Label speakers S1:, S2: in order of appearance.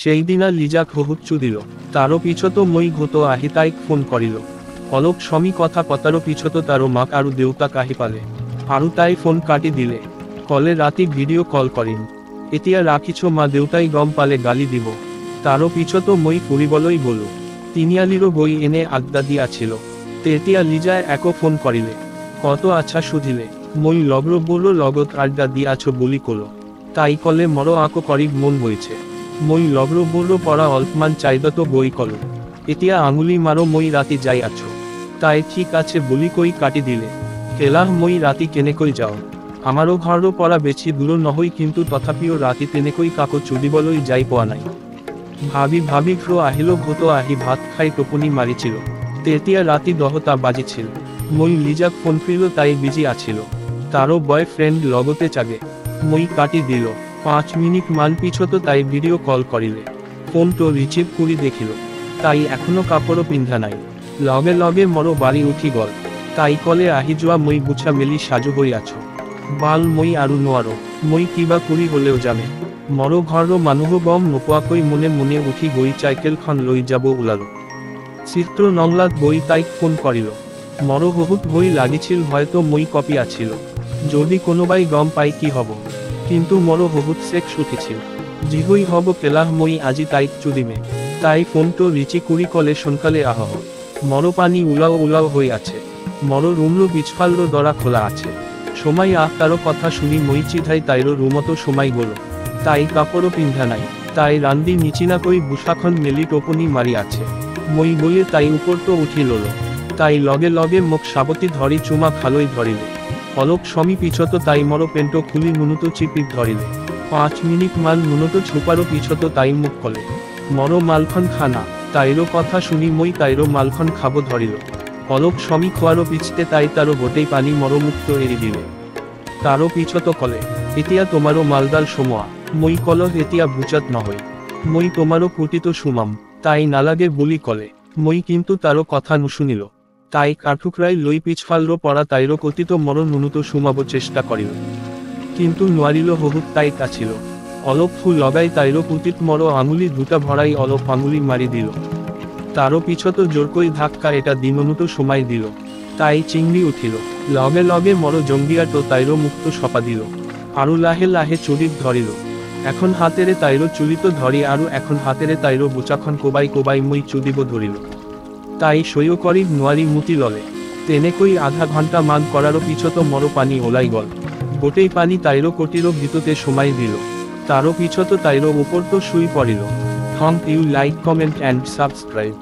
S1: সেই দিনা লিজাক হহুচ্চু দিল। তারও পিছত মই ঘোত আহি তাইক ফোন কৰিল। অলপ সমী কথা পতাৰ পিছত তাৰো মাক আৰু দেউতাক আহি পালে আৰু তাই ফোন কাটি দিলে। কলে ৰাতি ভিডিঅ' কল কৰিম, এতিয়া ৰাখিছ মা দেউতাই গম পালে গালি দিব। তাৰো পিছত মই ফুৰিবলৈ গলো। তিনিআলিৰো গৈ এনে আড্ডা দি আছিল। তেতিয়া লিজাই একো ফোন কৰিলে, কত আছা সুধিলে। মই লগৰবোৰৰ লগত আড্ডা দি আছো বুলি কলো। তাই কলে মৰো আকৌ কৰিব মন গৈছে। মই লগৰবোৰৰ পৰা অলপমান চাইদতো গৈ কলো, এতিয়া আঙুলি মাৰো মই ৰাতি যাই আছো। তাই ঠিক আছে বুলি কৈ কাটি দিলে। কেলাহ মই ৰাতি কেনেকৈ যাওঁ? আমাৰো ঘৰৰ পৰা বেছি দূৰ নহয়, কিন্তু তথাপিও ৰাতি তেনেকৈ কাকো চুদিবলৈ যাই পোৱা নাই। ভাবি ভাবি ফ্ৰ আহিলো। ঘোত আহি ভাত খাই টোপনি মাৰিছিল। তেতিয়া ৰাতি 10টা বাজিছিল। মই লিজাক ফোন কৰিলো, তাই বিজি আছিল। তাৰো বয়ফ্ৰেণ্ড লগতে চাগে। মই কাটি দিল। 5 মিনিট মান পিছত তাই ভিডিঅ' কল কৰিলে। ফোনটো ৰিচিভ কৰি দেখিল তাই এখনো কাপড় পিন্ধা নাই। লগে লগে মৰো বাড়ি উঠি গল। তাই কলে আহি যোৱা, মই গুছা মেলি সাজু হৈ আছো। বাল মই আৰু নোৱাৰো, মই কিবা কৰি হলেও যামে। মৰো ঘৰৰ মানুহ গম নোপোৱাকৈ মনে মনে উঠি গৈ চাইকেলখন লৈ যাব ওলালো। চিত্ৰ নংলাত গৈ তাইক ফোন কৰিল। মৰো বহুত ভয় লাগিছিল, হয়তো মই কপি আছিল, যদি কোনোবাই গম পাই কি হব। কিন্তু মৰো বহুত সেক্স উঠিছিল। যিহই হব কেলাহ মই আজি তাইক চুদিমে। তাই ফোনটো রিচিভ কৰি কলে সোনকালে আহ। মৰো পানী উলাও উলাও হৈ আছে। মৰো ৰুমৰো পিছফালৰ দৰা খোলা আছে। সময় 8টাৰ কথা শুনি মই চিধাই তাইৰ ৰুমতো সোমাই গলো। তাই কাপড় পিন্ধা নাই। তাই ৰান্দি নিচিনাকৈ বুসাখন মেলি টোপনি মাৰি আছে। মই গৈয়ে তাই ওপৰতো উঠি ললো। তাই লগে লগে মোক সাবতি ধৰি চুমা খালৈ ধৰিলে। অলপ সমী পিছত তাই মৰো পেণ্টো খুলি নুনুটো চিপি ধৰিলে। 5 মিনিট মান নুনুটো ছুপাৰ পিছত তাই মোক কলে মৰো মালখন খানা। তাইৰো কথা শুনি মই তাইৰো মালখন খাব ধৰিল। অলপ সমী খোৱাৰ পিছতে তাই তাৰো গোটেই পানী মৰো মুক্ত এৰি দিলে। তাৰো পিছত কলে এতিয়া তোমাৰো মালদাল সোমোৱা। মই কলো এতিয়া বুজাত নহয়, মই তোমাৰো কুটিটো সুমাম। তাই নালাগে বুলি কলে। মই কিন্তু তাৰো কথা নুশুনিল। তাই কাঠুকৰাই লৈ পিছফালৰ পৰা তাইৰো কুটিটো মৰো নুনুটো সুমাব চেষ্টা কৰিল, কিন্তু নোৱাৰিল। বহুত টাইট আছিল। অলপ ফুল লগাই তাইৰো কুটিত মৰো আঙুলি দুটা ভৰাই অলপ আঙুলি মাৰি দিল। তাৰো পিছত জোৰকৈ ধাক্কা এটা দি নুনুটো সুমাই দিল। তাই চিংড়ি উঠিল। লগে লগে মৰো জংগিয়াটো তাইৰো মুখটো সপা দিল আৰু লাহে লাহে চুলিত ধৰিল। এখন হাতেৰে তাইৰো চুলিটো ধৰি আৰু এখন হাতেৰে তাইৰো বুচাখন কোবাই কোবাই মই চুদিব ধৰিল। তাই সহ্য কৰি নোৱাৰি মুতি ললে। তেনেকৈ আধা ঘণ্টা মান কৰাৰ পিছত মৰো পানী ওলাই গল। গোটেই পানী তাইৰো কটিৰ ভিতৰতে সোমাই দিল। তাৰো পিছত তাইৰো ওপৰতো শুই পৰিল। Thank you, like, comment and subscribe.